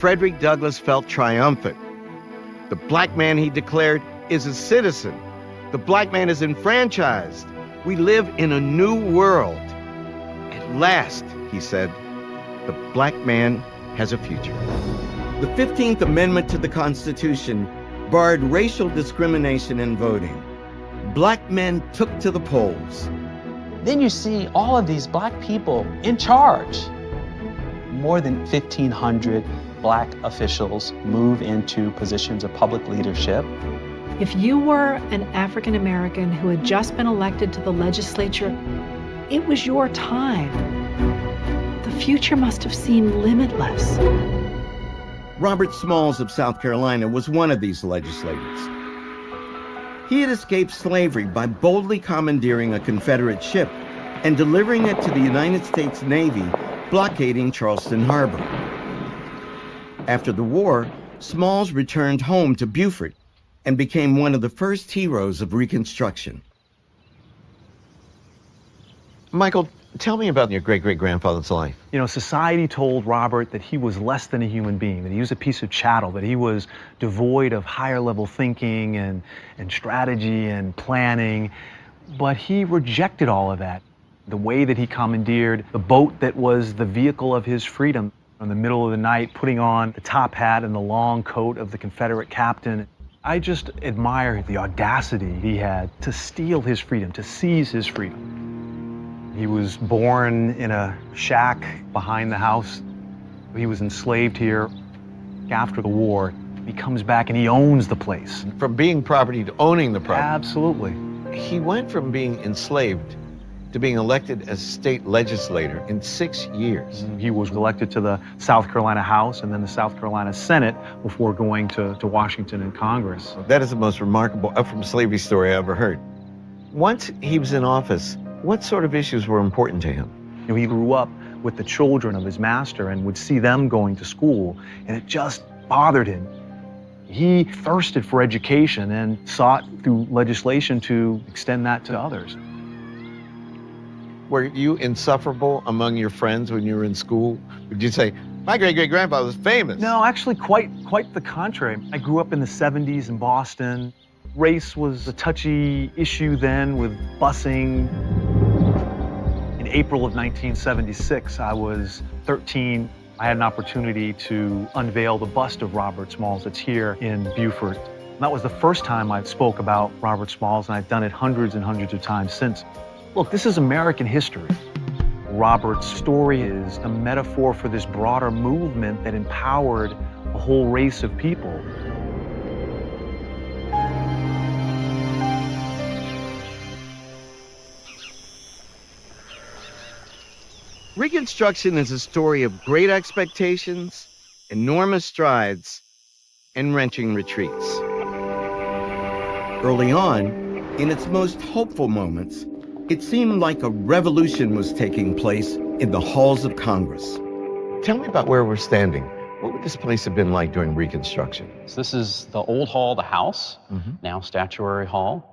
Frederick Douglass felt triumphant. The black man, he declared, is a citizen. The black man is enfranchised. We live in a new world. At last, he said, the black man has a future. The 15th Amendment to the Constitution barred racial discrimination in voting. Black men took to the polls. Then you see all of these black people in charge. More than 1,500 black officials move into positions of public leadership. If you were an African American who had just been elected to the legislature, it was your time. The future must have seemed limitless. Robert Smalls of South Carolina was one of these legislators. He had escaped slavery by boldly commandeering a Confederate ship and delivering it to the United States Navy, blockading Charleston Harbor. After the war, Smalls returned home to Beaufort and became one of the first heroes of Reconstruction. Michael, tell me about your great-great-grandfather's life. You know, society told Robert that he was less than a human being, that he was a piece of chattel, that he was devoid of higher-level thinking and strategy and planning. But he rejected all of that. The way that he commandeered the boat that was the vehicle of his freedom, in the middle of the night, putting on the top hat and the long coat of the Confederate captain. I just admire the audacity he had to steal his freedom, to seize his freedom. He was born in a shack behind the house. He was enslaved here. After the war, he comes back and he owns the place. From being property to owning the property. Absolutely. He went from being enslaved to being elected as state legislator in 6 years. He was elected to the South Carolina House and then the South Carolina Senate before going to Washington and Congress. That is the most remarkable up from slavery story I ever heard. Once he was in office, what sort of issues were important to him? You know, he grew up with the children of his master and would see them going to school, and it just bothered him. He thirsted for education and sought through legislation to extend that to others. Were you insufferable among your friends when you were in school? Would you say, my great-great-grandfather was famous? No, actually quite the contrary. I grew up in the 70s in Boston. Race was a touchy issue then with busing. In April of 1976, I was 13. I had an opportunity to unveil the bust of Robert Smalls that's here in Beaufort. And that was the first time I spoke about Robert Smalls, and I've done it hundreds and hundreds of times since. Look, this is American history. Robert's story is a metaphor for this broader movement that empowered a whole race of people. Reconstruction is a story of great expectations, enormous strides, and wrenching retreats. Early on, in its most hopeful moments, it seemed like a revolution was taking place in the halls of Congress. Tell me about where we're standing. What would this place have been like during Reconstruction? So this is the old hall, the House, now Statuary Hall.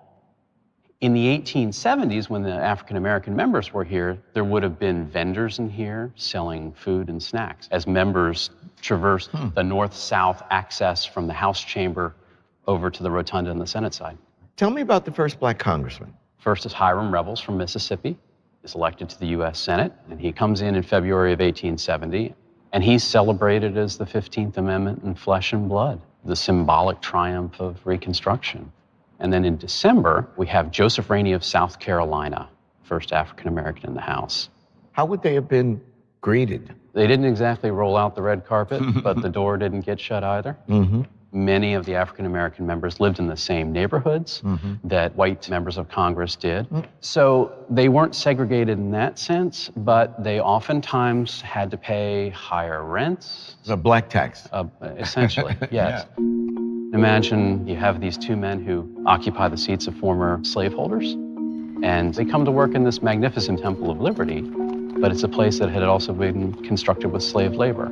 In the 1870s, when the African-American members were here, there would have been vendors in here selling food and snacks as members traversed the north-south access from the House chamber over to the rotunda on the Senate side. Tell me about the first black congressman. First is Hiram Revels from Mississippi. Is elected to the U.S. Senate, and he comes in February of 1870, and he's celebrated as the 15th Amendment in flesh and blood, the symbolic triumph of Reconstruction. And then in December, we have Joseph Rainey of South Carolina, first African-American in the House. How would they have been greeted? They didn't exactly roll out the red carpet, but the door didn't get shut either. Many of the African-American members lived in the same neighborhoods that white members of Congress did. So they weren't segregated in that sense, but they oftentimes had to pay higher rents. It's a black tax. Essentially, yes. Imagine you have these two men who occupy the seats of former slaveholders, and they come to work in this magnificent Temple of Liberty, but it's a place that had also been constructed with slave labor.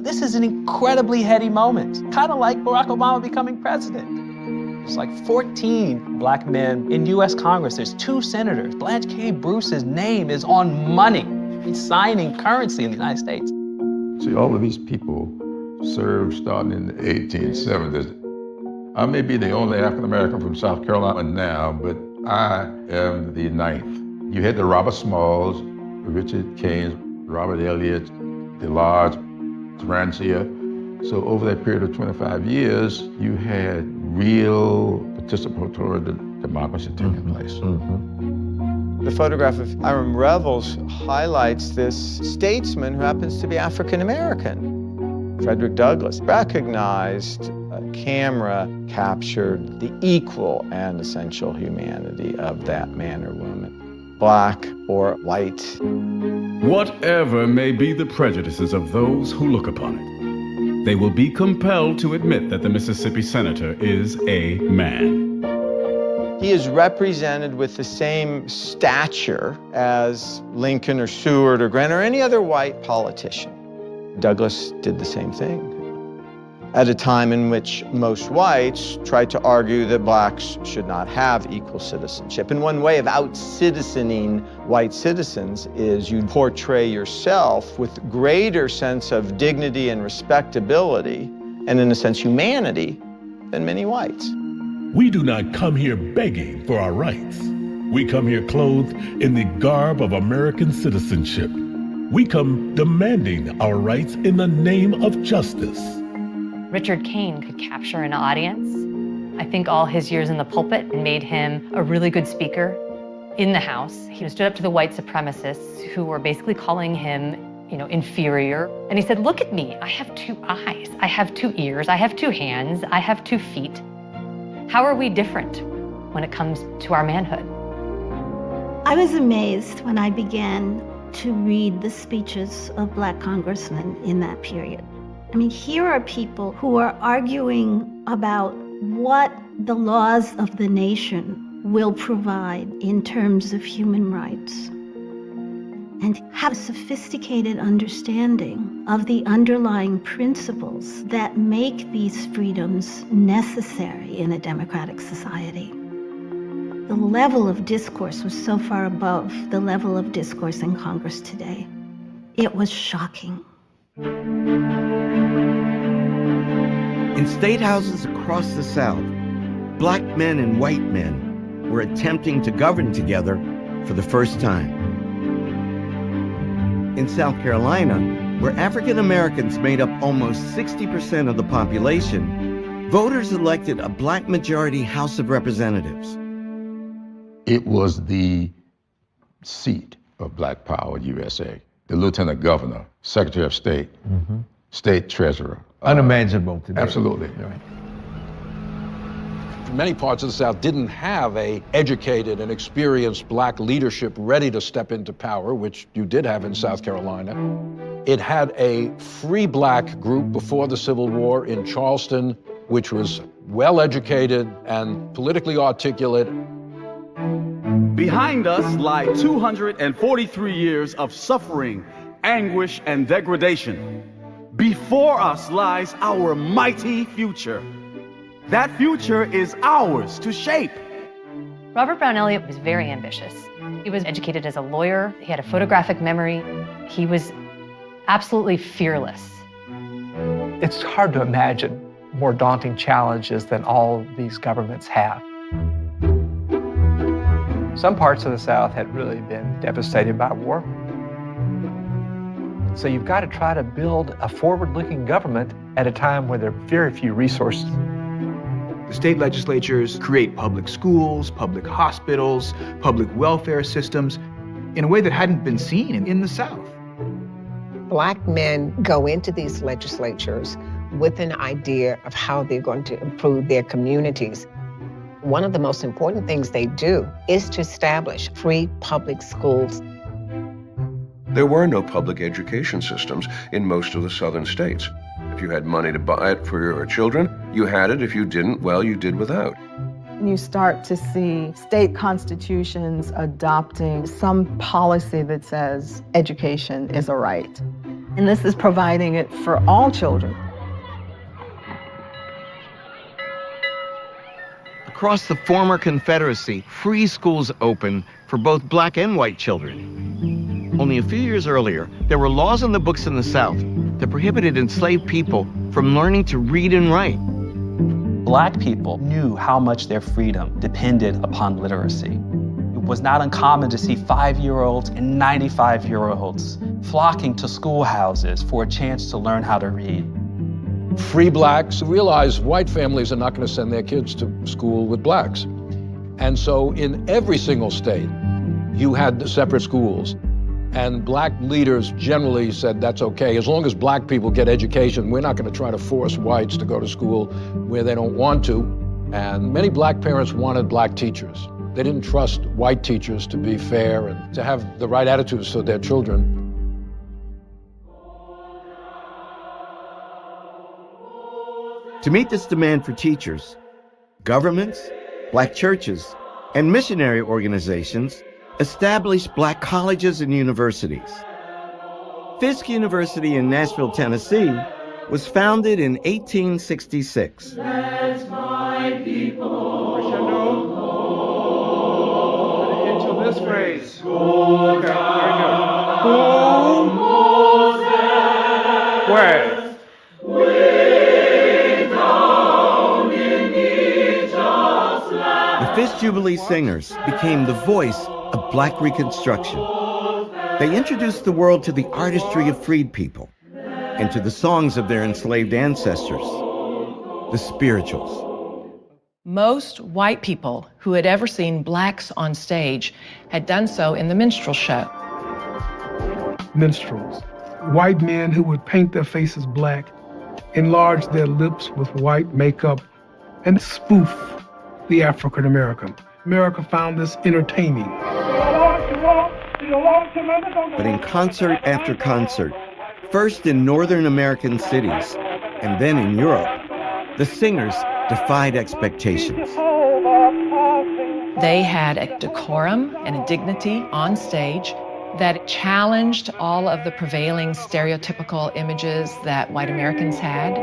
This is an incredibly heady moment, kind of like Barack Obama becoming president. There's like 14 black men in U.S. Congress. There's 2 senators. Blanche K. Bruce's name is on money. He's signing currency in the United States. See, all of these people served starting in the 1870s. I may be the only African-American from South Carolina now, but I am the ninth. You had the Robert Smalls, Richard Keynes, Robert Elliott, DeLarge, Rancière. So over that period of 25 years, you had real participatory democracy taking place. The photograph of Hiram Revels highlights this statesman who happens to be African American. Frederick Douglass recognized a camera captured the equal and essential humanity of that man or woman, black or white. Whatever may be the prejudices of those who look upon it, they will be compelled to admit that the Mississippi senator is a man. He is represented with the same stature as Lincoln or Seward or Grant or any other white politician. Douglass did the same thing at a time in which most whites tried to argue that blacks should not have equal citizenship. And one way of out-citizening white citizens is you portray yourself with greater sense of dignity and respectability, and in a sense humanity, than many whites. We do not come here begging for our rights. We come here clothed in the garb of American citizenship. We come demanding our rights in the name of justice. Richard Kane could capture an audience. I think all his years in the pulpit made him a really good speaker in the House. He stood up to the white supremacists who were basically calling him, inferior. And he said, look at me, I have 2 eyes, I have 2 ears, I have 2 hands, I have 2 feet. How are we different when it comes to our manhood? I was amazed when I began to read the speeches of black congressmen in that period. I mean, here are people who are arguing about what the laws of the nation will provide in terms of human rights, and have a sophisticated understanding of the underlying principles that make these freedoms necessary in a democratic society. The level of discourse was so far above the level of discourse in Congress today. It was shocking. In state houses across the South, black men and white men were attempting to govern together for the first time. In South Carolina, where African Americans made up almost 60% of the population, voters elected a black majority House of Representatives. It was the seat of Black Power USA. The Lieutenant Governor, Secretary of State, State Treasurer. Unimaginable today. Absolutely. Right. Many parts of the South didn't have a educated and experienced black leadership ready to step into power, which you did have in South Carolina. It had a free black group before the Civil War in Charleston, which was well educated and politically articulate. Behind us lie 243 years of suffering, anguish, and degradation. Before us lies our mighty future. That future is ours to shape. Robert Brown Elliott was very ambitious. He was educated as a lawyer. He had a photographic memory. He was absolutely fearless. It's hard to imagine more daunting challenges than all these governments have. Some parts of the South had really been devastated by war. So you've got to try to build a forward-looking government at a time where there are very few resources. The state legislatures create public schools, public hospitals, public welfare systems in a way that hadn't been seen in the South. Black men go into these legislatures with an idea of how they're going to improve their communities. One of the most important things they do is to establish free public schools. There were no public education systems in most of the southern states. If you had money to buy it for your children, you had it. If you didn't, well, you did without. You start to see state constitutions adopting some policy that says education is a right. And this is providing it for all children. Across the former Confederacy, free schools opened for both black and white children. Only a few years earlier, there were laws on the books in the South that prohibited enslaved people from learning to read and write. Black people knew how much their freedom depended upon literacy. It was not uncommon to see 5-year-olds and 95-year-olds flocking to schoolhouses for a chance to learn how to read. Free blacks realized white families are not going to send their kids to school with blacks. And so in every single state, you had separate schools. And black leaders generally said that's okay. As long as black people get education, we're not going to try to force whites to go to school where they don't want to. And many black parents wanted black teachers. They didn't trust white teachers to be fair and to have the right attitudes for their children. To meet this demand for teachers, governments, black churches, and missionary organizations established black colleges and universities. Fisk University in Nashville, Tennessee, was founded in 1866. Let my people into this phrase. Go down. Where? The Fisk Jubilee Singers became the voice of Black Reconstruction. They introduced the world to the artistry of freed people and to the songs of their enslaved ancestors, the spirituals. Most white people who had ever seen blacks on stage had done so in the minstrel show. Minstrels, white men who would paint their faces black, enlarge their lips with white makeup, and spoof the African American. America found this entertaining. But in concert after concert, first in Northern American cities and then in Europe, the singers defied expectations. They had a decorum and a dignity on stage that challenged all of the prevailing stereotypical images that white Americans had.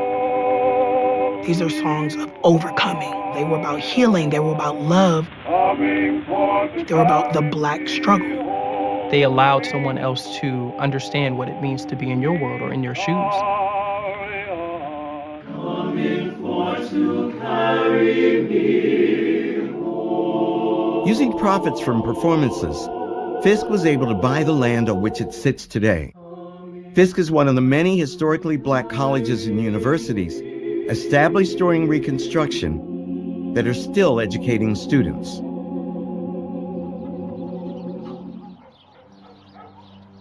These are songs of overcoming. They were about healing. They were about love. They were about the black struggle. They allowed someone else to understand what it means to be in your world or in your shoes. Using profits from performances, Fisk was able to buy the land on which it sits today. Fisk is one of the many historically black colleges and universities established during Reconstruction that are still educating students.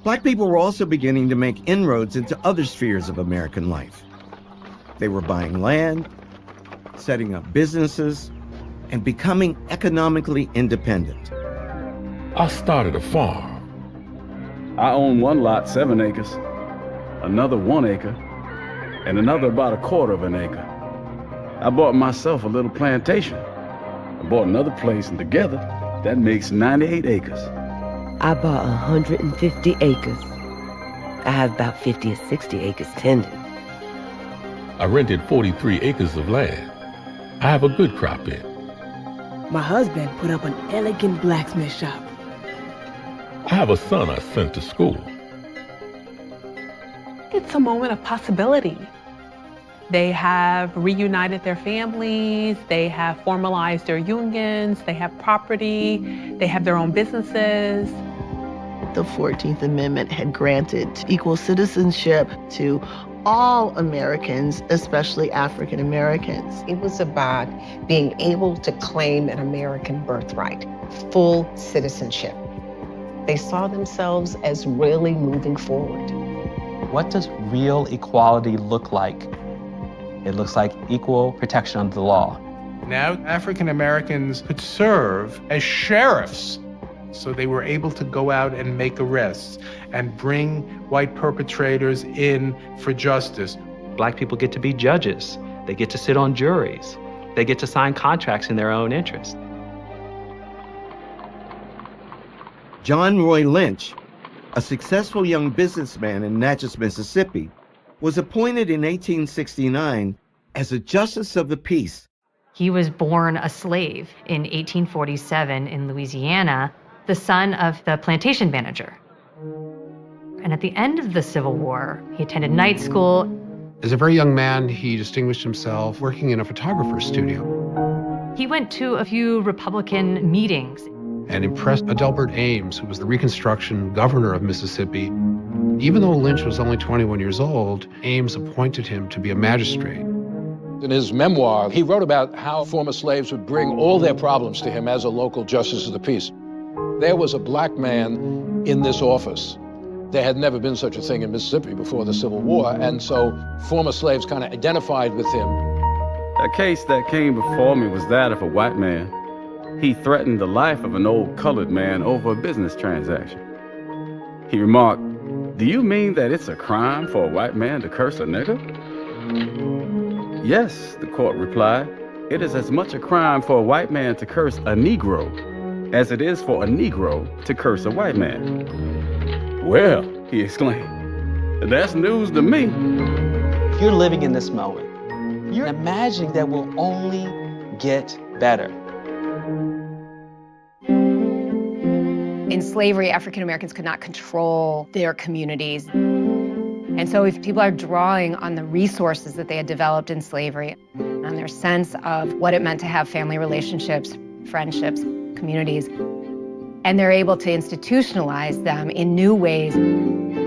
Black people were also beginning to make inroads into other spheres of American life. They were buying land, setting up businesses, and becoming economically independent. I started a farm. I own one lot, 7 acres, another 1 acre, and another about 1/4 of an acre. I bought myself a little plantation. I bought another place, and together, that makes 98 acres. I bought 150 acres. I have about 50 or 60 acres tended. I rented 43 acres of land. I have a good crop in. My husband put up an elegant blacksmith shop. I have a son I sent to school. It's a moment of possibility. They have reunited their families, they have formalized their unions, they have property, they have their own businesses. The 14th Amendment had granted equal citizenship to all Americans, especially African Americans. It was about being able to claim an American birthright, full citizenship. They saw themselves as really moving forward. What does real equality look like? It looks like equal protection under the law. Now African Americans could serve as sheriffs. So they were able to go out and make arrests and bring white perpetrators in for justice. Black people get to be judges. They get to sit on juries. They get to sign contracts in their own interest. John Roy Lynch, a successful young businessman in Natchez, Mississippi, was appointed in 1869 as a justice of the peace. He was born a slave in 1847 in Louisiana, the son of the plantation manager. And at the end of the Civil War, he attended night school. As a very young man, he distinguished himself working in a photographer's studio He went to a few Republican meetings. and impressed Adelbert Ames, who was the Reconstruction governor of Mississippi. Even though Lynch was only 21 years old, Ames appointed him to be a magistrate. In his memoir, he wrote about how former slaves would bring all their problems to him as a local justice of the peace. There was a black man in this office. There had never been such a thing in Mississippi before the Civil War, and so former slaves kind of identified with him. A case that came before me was that of a white man. He threatened the life of an old colored man over a business transaction. He remarked, "Do you mean that it's a crime for a white man to curse a nigger?" "Yes," the court replied. "It is as much a crime for a white man to curse a Negro as it is for a Negro to curse a white man." "Well," he exclaimed, "that's news to me." You're living in this moment. You're imagining that will only get better. In slavery, African Americans could not control their communities. And so if people are drawing on the resources that they had developed in slavery, on their sense of what it meant to have family relationships, friendships, communities, and they're able to institutionalize them in new ways.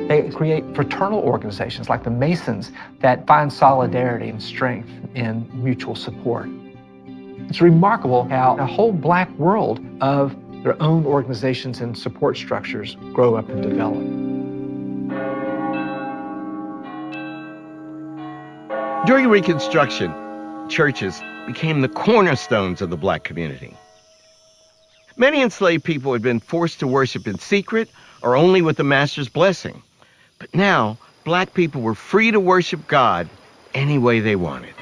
They create fraternal organizations like the Masons that find solidarity and strength in mutual support. It's remarkable how a whole black world of their own organizations and support structures grow up and develop. During Reconstruction, churches became the cornerstones of the black community. Many enslaved people had been forced to worship in secret or only with the master's blessing. But now, black people were free to worship God any way they wanted.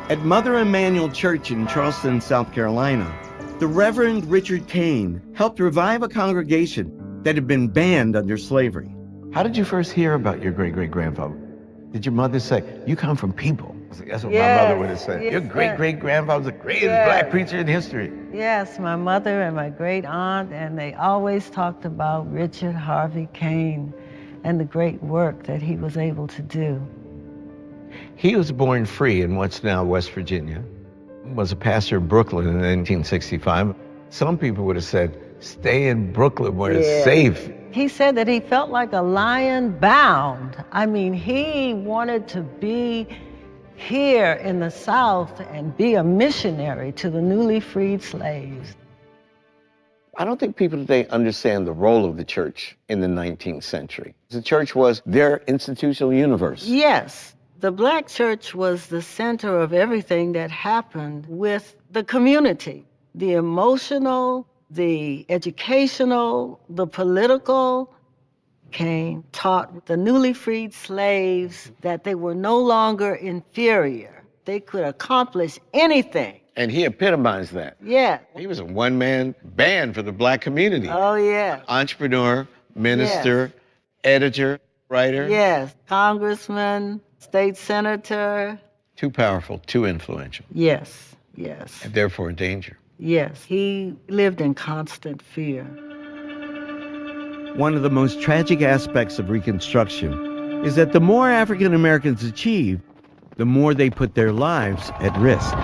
At Mother Emanuel Church in Charleston, South Carolina, the Reverend Richard Kane helped revive a congregation that had been banned under slavery. How did you first hear about your great-great-grandfather? Did your mother say, "You come from people"? That's what my mother would have said. Yes, Your great-great-grandfather was the greatest black preacher in history. Yes, my mother and my great aunt, and they always talked about Richard Harvey Kane and the great work that he was able to do. He was born free in what's now West Virginia, was a pastor in Brooklyn in 1965. Some people would have said, stay in Brooklyn where it's safe. He said that he felt like a lion bound. I mean, he wanted to be here in the South and be a missionary to the newly freed slaves. I don't think people today understand the role of the church in the 19th century. The church was their institutional universe. Yes, the black church was the center of everything that happened with the community. The emotional, the educational, the political. Kane taught the newly freed slaves that they were no longer inferior. They could accomplish anything. And he epitomized that. Yeah. He was a one-man band for the black community. Oh, yeah. Entrepreneur, minister, editor, writer. Yes. Congressman, state senator. Too powerful, too influential. Yes, yes. And therefore in danger. Yes. He lived in constant fear. One of the most tragic aspects of Reconstruction is that the more African Americans achieved, the more they put their lives at risk.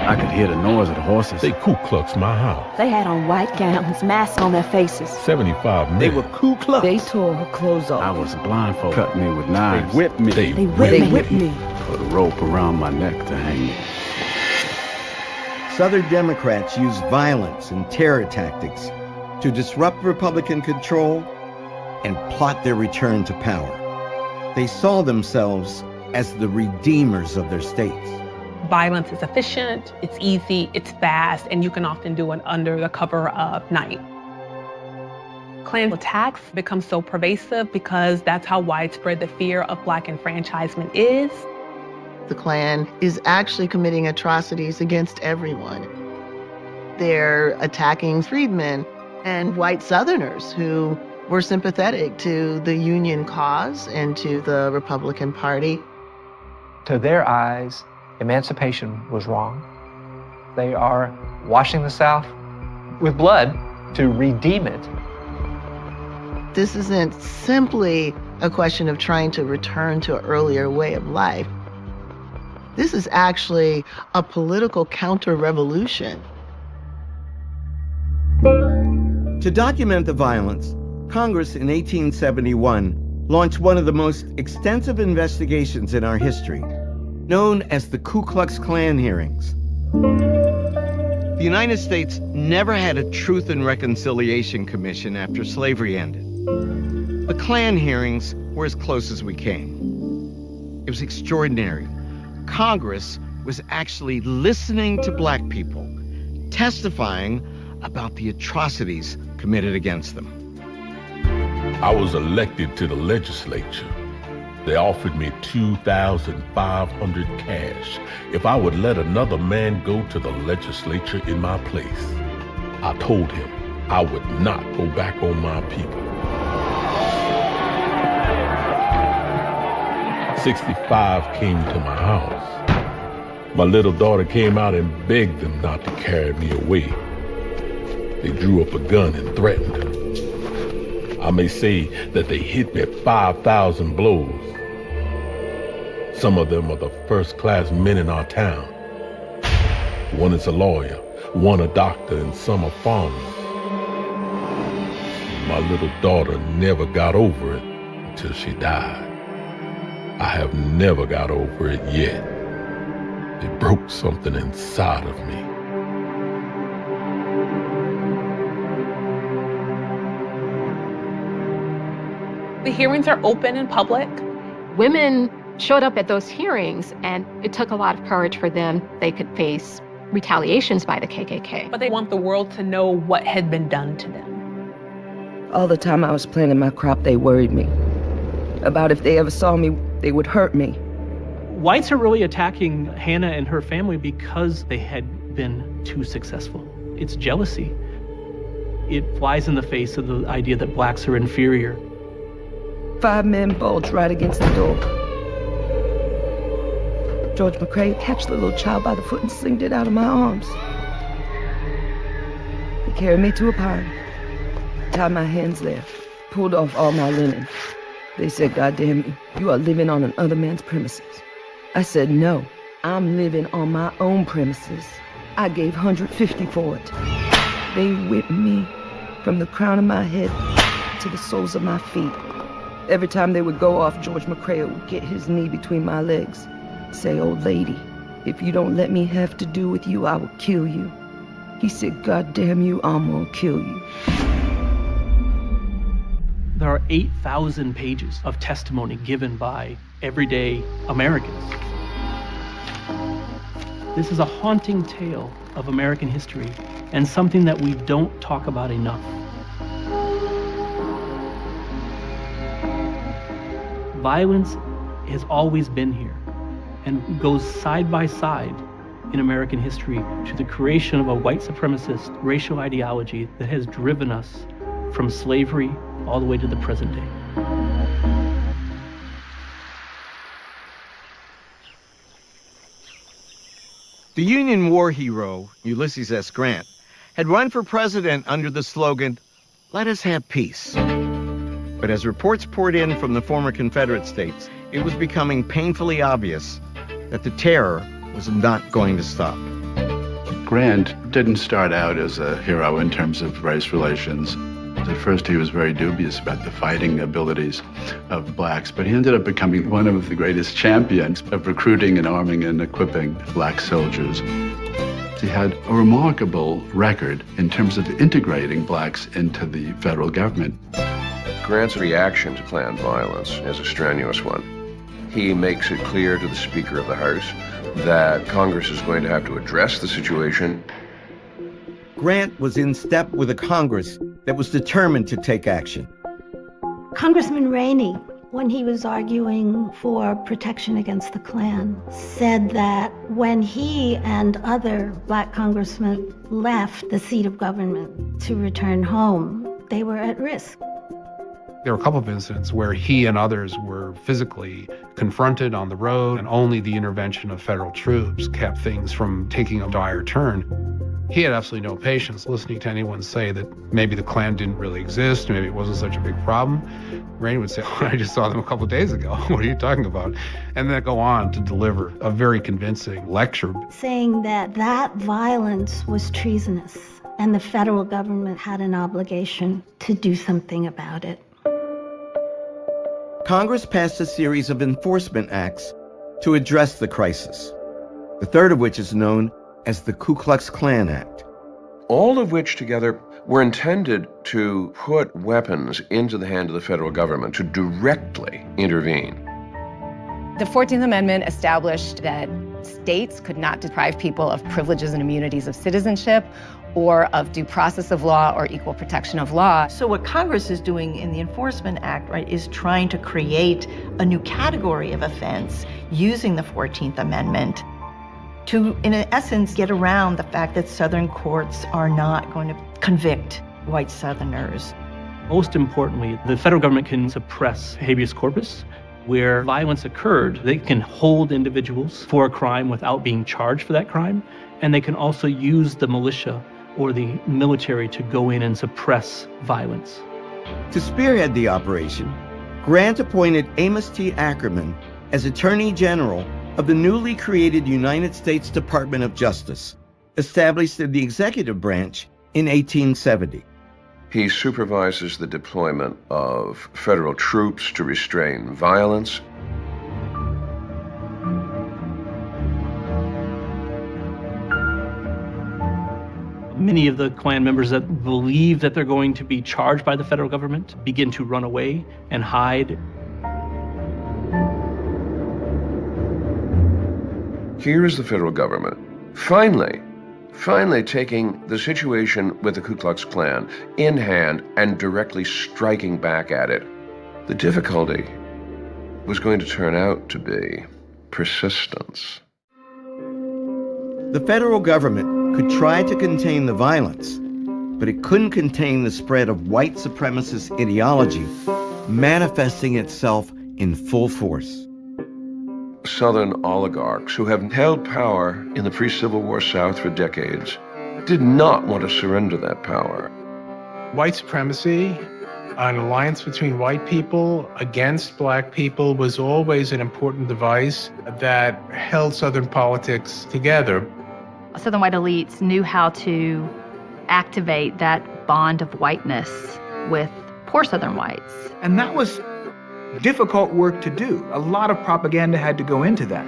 I could hear the noise of the horses. They Ku Klux my house. They had on white gowns, masks on their faces. 75 men. They were Ku Klux. They tore her clothes off. I was blindfolded. Cut me with knives. They whipped me. They whipped me. Put a rope around my neck to hang me. Southern Democrats used violence and terror tactics to disrupt Republican control and plot their return to power. They saw themselves as the redeemers of their states. Violence is efficient, it's easy, it's fast, and you can often do it under the cover of night. Klan attacks become so pervasive because that's how widespread the fear of Black enfranchisement is. The Klan is actually committing atrocities against everyone. They're attacking freedmen and white Southerners who were sympathetic to the Union cause and to the Republican Party. To their eyes, emancipation was wrong. They are washing the South with blood to redeem it. This isn't simply a question of trying to return to an earlier way of life. This is actually a political counter-revolution. To document the violence, Congress in 1871 launched one of the most extensive investigations in our history, known as the Ku Klux Klan hearings. The United States never had a Truth and Reconciliation Commission after slavery ended. The Klan hearings were as close as we came. It was extraordinary. Congress was actually listening to black people, testifying about the atrocities committed against them. I was elected to the legislature. They offered me $2,500 cash if I would let another man go to the legislature in my place. I told him I would not go back on my people. 65 came to my house. My little daughter came out and begged them not to carry me away. They drew up a gun and threatened her. I may say that they hit me 5,000 blows. Some of them are the first-class men in our town. One is a lawyer, one a doctor, and some are farmers. My little daughter never got over it until she died. I have never got over it yet. It broke something inside of me. The hearings are open and public. Women showed up at those hearings, and it took a lot of courage for them. They could face retaliations by the KKK. But they want the world to know what had been done to them. All the time I was planting my crop, they worried me about if they ever saw me, they would hurt me. Whites are really attacking Hannah and her family because they had been too successful. It's jealousy. It flies in the face of the idea that blacks are inferior. 5 men bulged right against the door. George McCrae catched the little child by the foot and slinged it out of my arms. He carried me to a pine, tied my hands there, pulled off all my linen. They said, "God damn you, you are living on another man's premises." I said, "No, I'm living on my own premises." I gave $150 for it. They whipped me from the crown of my head to the soles of my feet. Every time they would go off, George McCrae would get his knee between my legs, say, "Old lady, if you don't let me have to do with you, I will kill you." He said, "God damn you, I'm gonna kill you." There are 8,000 pages of testimony given by everyday Americans. This is a haunting tale of American history and something that we don't talk about enough. Violence has always been here and goes side by side in American history to the creation of a white supremacist racial ideology that has driven us from slavery all the way to the present day. The Union war hero, Ulysses S. Grant, had run for president under the slogan, "Let us have peace." But as reports poured in from the former Confederate states, it was becoming painfully obvious that the terror was not going to stop. Grant didn't start out as a hero in terms of race relations. At first, he was very dubious about the fighting abilities of blacks, but he ended up becoming one of the greatest champions of recruiting and arming and equipping black soldiers. He had a remarkable record in terms of integrating blacks into the federal government. Grant's reaction to Klan violence is a strenuous one. He makes it clear to the Speaker of the House that Congress is going to have to address the situation. Grant was in step with a Congress that was determined to take action. Congressman Rainey, when he was arguing for protection against the Klan, said that when he and other black congressmen left the seat of government to return home, they were at risk. There were a couple of incidents where he and others were physically confronted on the road, and only the intervention of federal troops kept things from taking a dire turn. He had absolutely no patience listening to anyone say that maybe the Klan didn't really exist, maybe it wasn't such a big problem. Rainey would say, I just saw them a couple of days ago. What are you talking about? And then go on to deliver a very convincing lecture. Saying that that violence was treasonous and the federal government had an obligation to do something about it. Congress passed a series of enforcement acts to address the crisis, the third of which is known as the Ku Klux Klan Act. All of which together were intended to put weapons into the hand of the federal government to directly intervene. The 14th Amendment established that states could not deprive people of privileges and immunities of citizenship or of due process of law or equal protection of law. So what Congress is doing in the Enforcement Act, right, is trying to create a new category of offense using the 14th Amendment to, in essence, get around the fact that Southern courts are not going to convict white Southerners. Most importantly, the federal government can suppress habeas corpus. Where violence occurred, they can hold individuals for a crime without being charged for that crime, and they can also use the militia or the military to go in and suppress violence. To spearhead the operation, Grant appointed Amos T. Ackerman as Attorney General of the newly created United States Department of Justice, established in the executive branch in 1870. He supervises the deployment of federal troops to restrain violence. Many of the Klan members that believe that they're going to be charged by the federal government begin to run away and hide. Here is the federal government, finally taking the situation with the Ku Klux Klan in hand and directly striking back at it. The difficulty was going to turn out to be persistence. The federal government could try to contain the violence, but it couldn't contain the spread of white supremacist ideology manifesting itself in full force. Southern oligarchs who have held power in the pre-Civil War South for decades did not want to surrender that power. White supremacy, an alliance between white people against black people, was always an important device that held Southern politics together. Southern white elites knew how to activate that bond of whiteness with poor Southern whites. And that was difficult work to do. A lot of propaganda had to go into that.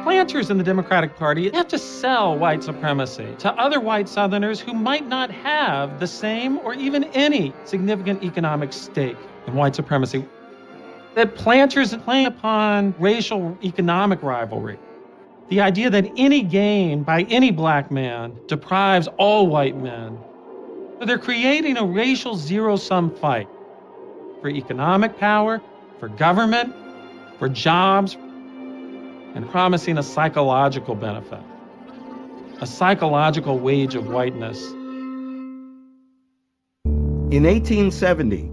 Planters in the Democratic Party have to sell white supremacy to other white Southerners who might not have the same or even any significant economic stake in white supremacy. That planters play upon racial economic rivalry. The idea that any gain by any black man deprives all white men. So they're creating a racial zero-sum fight for economic power, for government, for jobs, and promising a psychological benefit, a psychological wage of whiteness. In 1870,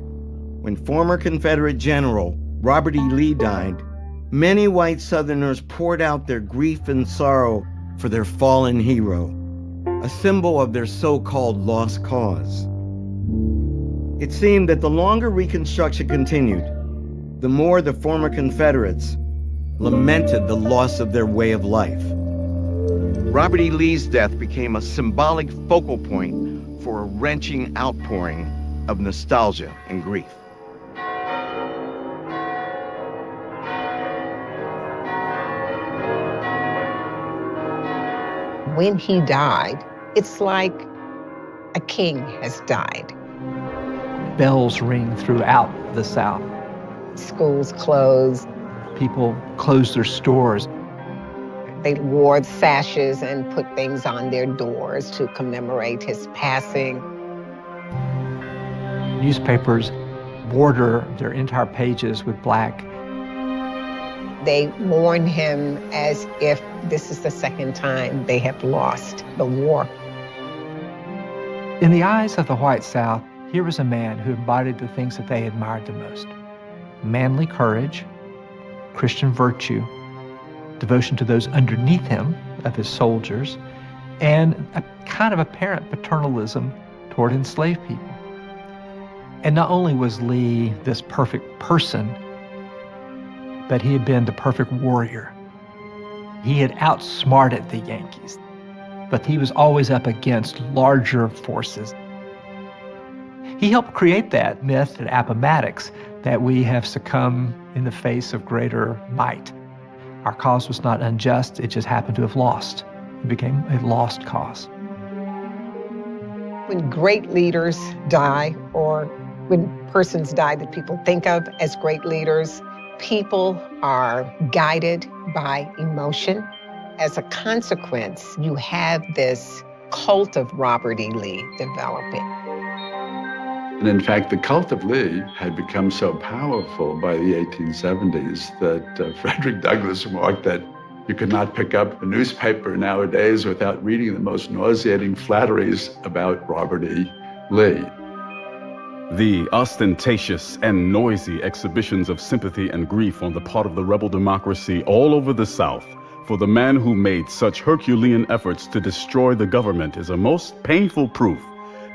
when former Confederate General Robert E. Lee died, many white Southerners poured out their grief and sorrow for their fallen hero, a symbol of their so-called lost cause. It seemed that the longer Reconstruction continued, the more the former Confederates lamented the loss of their way of life. Robert E. Lee's death became a symbolic focal point for a wrenching outpouring of nostalgia and grief. When he died, it's like a king has died. Bells ring throughout the South. Schools closed. People closed their stores. They wore sashes and put things on their doors to commemorate his passing. Newspapers border their entire pages with black. They mourn him as if this is the second time they have lost the war. In the eyes of the white South, here was a man who embodied the things that they admired the most: manly courage, Christian virtue, devotion to those underneath him, of his soldiers, and a kind of apparent paternalism toward enslaved people. And not only was Lee this perfect person, but he had been the perfect warrior. He had outsmarted the Yankees, but he was always up against larger forces. He helped create that myth at Appomattox that we have succumbed in the face of greater might. Our cause was not unjust, it just happened to have lost. It became a lost cause. When great leaders die, or when persons die that people think of as great leaders, people are guided by emotion. As a consequence, you have this cult of Robert E. Lee developing. And in fact, the cult of Lee had become so powerful by the 1870s that Frederick Douglass remarked that you could not pick up a newspaper nowadays without reading the most nauseating flatteries about Robert E. Lee. The ostentatious and noisy exhibitions of sympathy and grief on the part of the rebel democracy all over the South for the man who made such Herculean efforts to destroy the government is a most painful proof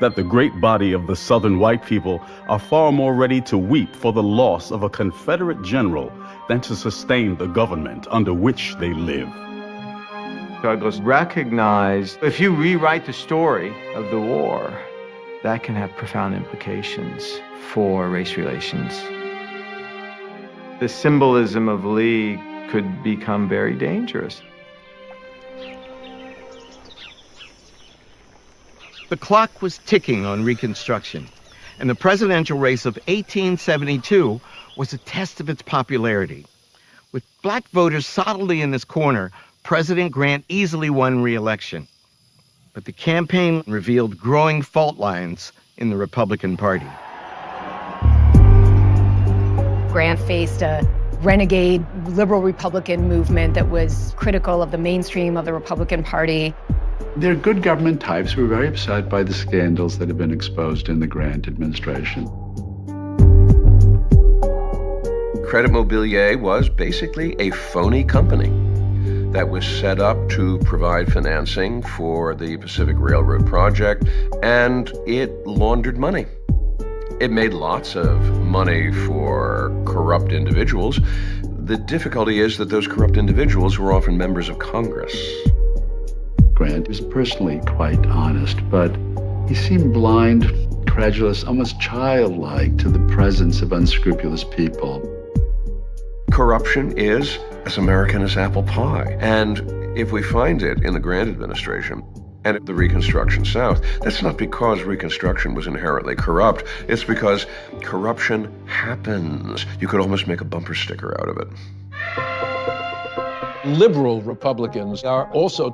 that the great body of the Southern white people are far more ready to weep for the loss of a Confederate general than to sustain the government under which they live. Douglass recognized if you rewrite the story of the war, that can have profound implications for race relations. The symbolism of Lee could become very dangerous. The clock was ticking on Reconstruction, and the presidential race of 1872 was a test of its popularity. With black voters solidly in his corner, President Grant easily won re-election. But the campaign revealed growing fault lines in the Republican Party. Grant faced a renegade liberal Republican movement that was critical of the mainstream of the Republican Party. Their good government types were very upset by the scandals that had been exposed in the Grant administration. Credit Mobilier was basically a phony company that was set up to provide financing for the Pacific Railroad project, and it laundered money. It made lots of money for corrupt individuals. The difficulty is that those corrupt individuals were often members of Congress. Grant was personally quite honest, but he seemed blind, credulous, almost childlike to the presence of unscrupulous people. Corruption is as American as apple pie. And if we find it in the Grant administration and the Reconstruction South, that's not because Reconstruction was inherently corrupt. It's because corruption happens. You could almost make a bumper sticker out of it. Liberal Republicans are also